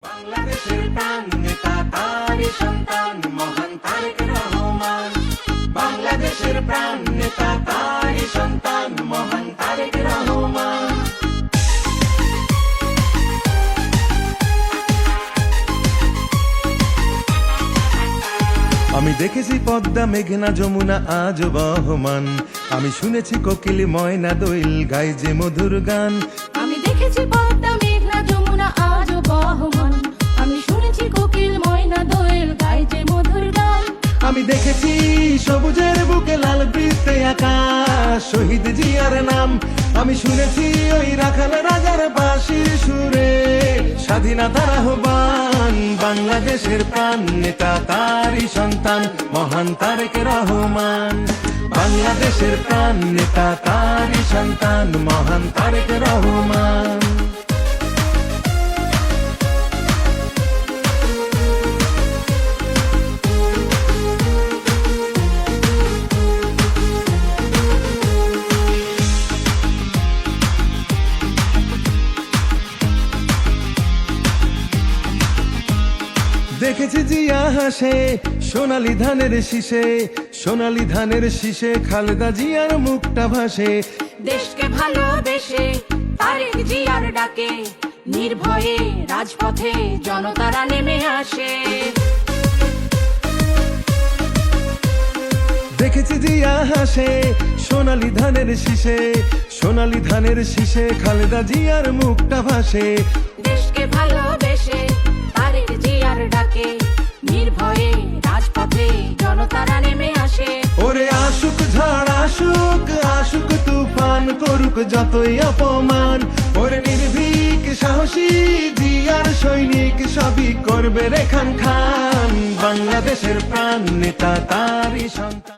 বাংলাদেশের প্রাণ নেতা তারই সন্তান মহান তারেক রহমান। বাংলাদেশের প্রাণ নেতা তারই সন্তান মহান তারেক রহমান। আমি দেখেছি পদ্মা মেঘনা যমুনা আজ বহমান, আমি শুনেছি কোকিল ময়না দোয়েল গায় যে মধুর গান। আমি দেখেছি পদ্মা মেঘনা যমুনা আজ বহমান, আমি শুনেছি কোকিল ময়না দোয়েল গায় যে মধুর গান। আমি দেখেছি সবুজের বুকে লাল বৃত্তে আকাশ শহীদ জিয়ার নাম। আমি শুনেছি ওই রাখাল রাজার বাঁশির সুরে স্বাধীনতার আহ্বান। বাংলাদেশের প্রাণ নেতা তারই সন্তান মহান তারেক রহমান। বাংলাদেশের প্রাণ নেতা তারই সন্তান মহান তারেক রহমান। দেখেছি জিয়া হাসে সোনালী ধানের শীষে, সোনালী ধানের শীষে খালেদা জিয়ার মুখটা ভাসে। দেশকে ভালোবেসে তারেক জিয়ার ডাকে নির্ভয়ে রাজপথে জনতারা নেমে আসে। দেখেছি জিয়া হাসে সোনালী ধানের শীষে, সোনালী ধানের শীষে খালেদা জিয়ার মুখটা ভাসে। দেশকে ভালোবেসে তারেক জিয়ার ডাকে নির্ভয়ে রাজপথে জনতারা নেমে আসে। ওরে আশুক ঝড় আসুক, আশুক তুফান করুক যতই অপমান, ওরে নির্ভীক সাহসী জিয়ার সৈনিক সবই করবে রে খান খান। বাংলাদেশের প্রাণ নেতা তারই সন্তান।